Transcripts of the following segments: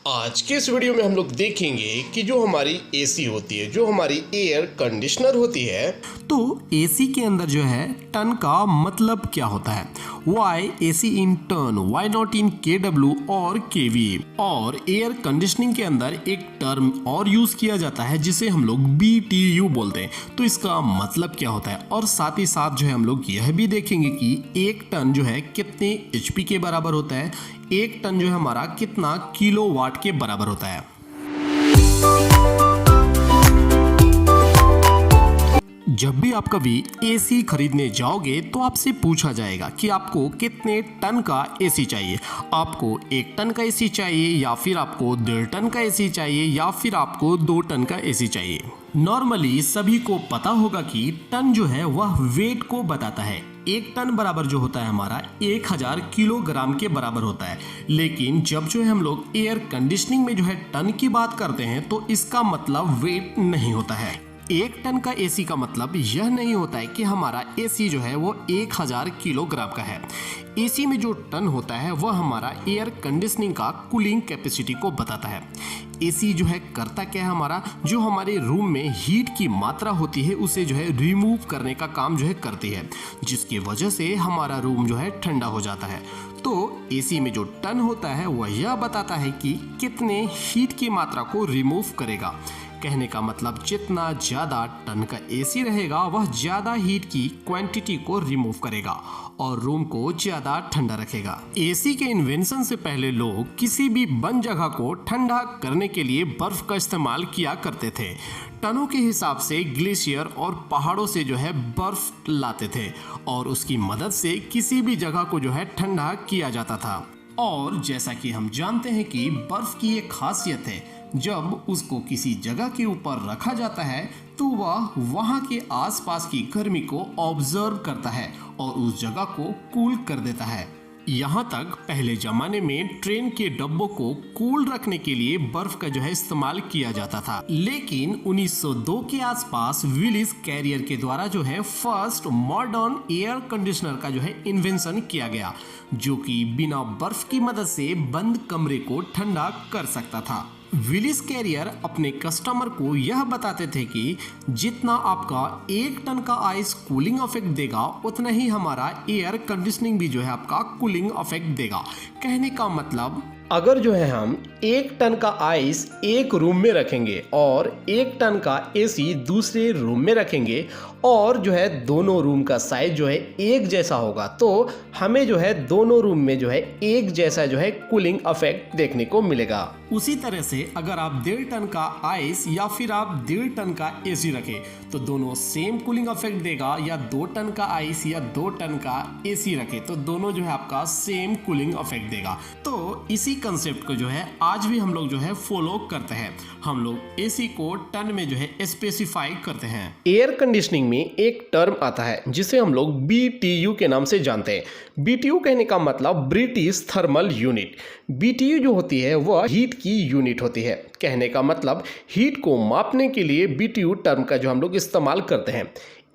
आज के इस वीडियो में हम लोग देखेंगे कि जो हमारी एसी होती है, जो हमारी एयर कंडीशनर होती है, तो एसी के अंदर जो है टन का मतलब क्या होता है। Why AC in turn, why not in केडब्ल्यू और केवी। और एयर कंडीशनिंग के अंदर एक टर्म और यूज किया जाता है जिसे हम लोग बीटीयू बोलते हैं। तो इसका मतलब क्या होता है, और साथ ही साथ जो है हम लोग यह भी देखेंगे कि एक टन जो है कितने एचपी के बराबर होता है, एक टन जो है हमारा कितना किलोवाट के बराबर होता है। जब भी आप कभी एसी खरीदने जाओगे तो आपसे पूछा जाएगा कि आपको कितने टन का एसी चाहिए। आपको 1 टन का एसी चाहिए, या फिर आपको 1.5 टन का एसी चाहिए, या फिर आपको 2 टन का एसी चाहिए। नॉर्मली सभी को पता होगा कि टन जो है वह वेट को बताता है। 1 टन बराबर जो होता है हमारा 1000 किलोग्राम के बराबर होता है। लेकिन जब जो है हम लोग एयर कंडीशनिंग में जो है टन की बात करते हैं तो इसका मतलब वेट नहीं होता है। 1 टन का एसी का मतलब यह नहीं होता है कि हमारा एसी जो है वो 1000 किलोग्राम का है। एसी में जो टन होता है वह हमारा एयर कंडीशनिंग का कूलिंग कैपेसिटी को बताता है। एसी जो है करता क्या है, हमारा जो हमारे रूम में हीट की मात्रा होती है उसे जो है रिमूव करने का काम जो है करती है, जिसकी वजह से हमारा रूम जो है ठंडा हो जाता है। तो एसी में जो टन होता है वह यह बताता है कि कितने हीट की मात्रा को रिमूव करेगा। कहने का मतलब जितना ज्यादा टन का एसी रहेगा वह ज्यादा हीट की क्वांटिटी को रिमूव करेगा और रूम को ज्यादा ठंडा रखेगा। एसी के इन्वेंशन से पहले लोग किसी भी बंद जगह को ठंडा करने के लिए बर्फ का इस्तेमाल किया करते थे। टनों के हिसाब से ग्लेशियर और पहाड़ों से जो है बर्फ लाते थे और उसकी मदद से किसी भी जगह को जो है ठंडा किया जाता था। और जैसा कि हम जानते हैं कि बर्फ की एक खासियत है, जब उसको किसी जगह के ऊपर रखा जाता है तो वह वहां के आसपास की गर्मी को ऑब्जर्व करता है और उस जगह को कूल कर देता है। यहाँ तक पहले जमाने में ट्रेन के डब्बों को कूल रखने के लिए बर्फ का जो है इस्तेमाल किया जाता था। लेकिन 1902 के आसपास विलिस कैरियर के द्वारा जो है फर्स्ट मॉडर्न एयर कंडीशनर का जो है इन्वेंशन किया गया, जो कि बिना बर्फ की मदद से बंद कमरे को ठंडा कर सकता था। विलिस कैरियर अपने कस्टमर को यह बताते थे कि जितना आपका 1 टन का आइस कूलिंग इफेक्ट देगा उतना ही हमारा एयर कंडीशनिंग भी जो है आपका कूलिंग इफेक्ट देगा। कहने का मतलब अगर जो है हम 1 टन का आइस एक रूम में रखेंगे और 1 टन का एसी दूसरे रूम में रखेंगे और जो है दोनों रूम का साइज जो है एक जैसा होगा, तो हमें जो है दोनों रूम में जो है एक जैसा जो है कूलिंग इफेक्ट देखने को मिलेगा। उसी तरह से अगर आप 1.5 टन का आइस या फिर आप 1.5 टन का एसी रखें तो दोनों सेम कूलिंग इफेक्ट देगा, या 2 टन का आइस या 2 टन का एसी रखें तो दोनों जो है आपका सेम कूलिंग इफेक्ट देगा। तो इसी कंसेप्ट को जो है आज भी हम लोग जो है फॉलो करते हैं। हम लोग एसी को टन में जो है स्पेसिफाई करते हैं। एयर कंडीशनिंग में एक टर्म आता है जिसे हम लोग बीटीयू के नाम से जानते हैं। बीटीयू कहने का मतलब ब्रिटिश थर्मल यूनिट। बीटीयू जो होती है वह हीट की यूनिट होती है। कहने का मतलब हीट को मापने के लिए बीटीयू टर्म का जो हम लोग इस्तेमाल करते हैं।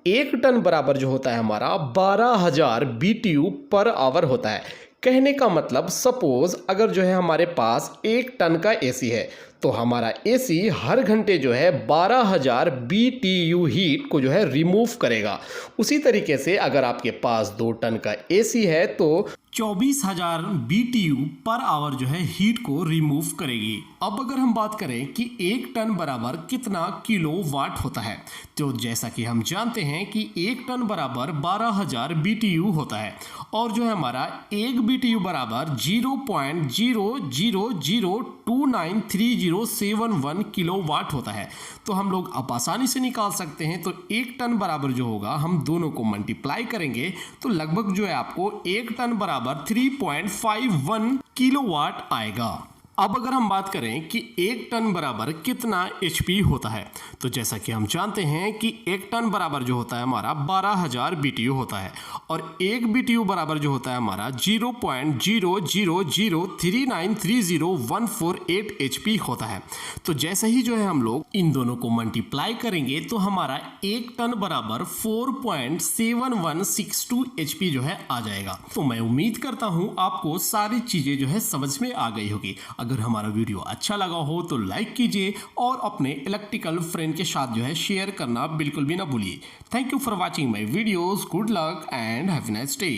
1 टन बराबर जो होता है हमारा 12,000 बीटीयू पर आवर होता है। कहने का मतलब सपोज अगर जो है हमारे पास 1 टन का एसी है तो हमारा एसी हर घंटे जो है 12,000 बीटीयू हीट को जो है रिमूव करेगा। उसी तरीके से अगर आपके पास 2 टन का एसी है तो 24,000 बीटीयू पर आवर जो है हीट को रिमूव करेगी। अब अगर हम बात करें कि 1 टन बराबर कितना किलो वाट होता है, तो जैसा कि हम जानते हैं कि 1 टन बराबर 12,000 बीटीयू होता है और जो है हमारा 1 बीटीयू बराबर 0.00029307 किलो वाट होता है। तो हम लोग अब आसानी से निकाल सकते हैं। तो 1 टन बराबर जो होगा हम दोनों को मल्टीप्लाई करेंगे तो लगभग जो है आपको 1 टन बराबर 3.51 किलोवाट आएगा। अब अगर हम बात करें कि 1 टन बराबर कितना एचपी होता है, तो जैसा कि हम जानते हैं कि 1 टन बराबर जो होता है हमारा 12,000 बीटीयू होता है और 1 बीटीयू बराबर जो होता है हमारा 0.0003930148 एचपी होता है। तो जैसे ही जो है हम लोग इन दोनों को मल्टीप्लाई करेंगे तो हमारा 1 टन बराबर 4.7162 एचपी जो है आ जाएगा। तो मैं उम्मीद करता हूं आपको सारी चीजें जो है समझ में आ गई होगी। अगर हमारा वीडियो अच्छा लगा हो तो लाइक कीजिए और अपने इलेक्ट्रिकल फ्रेंड के साथ जो है शेयर करना बिल्कुल भी ना भूलिए। Thank you for watching my videos. Good luck and have a nice day.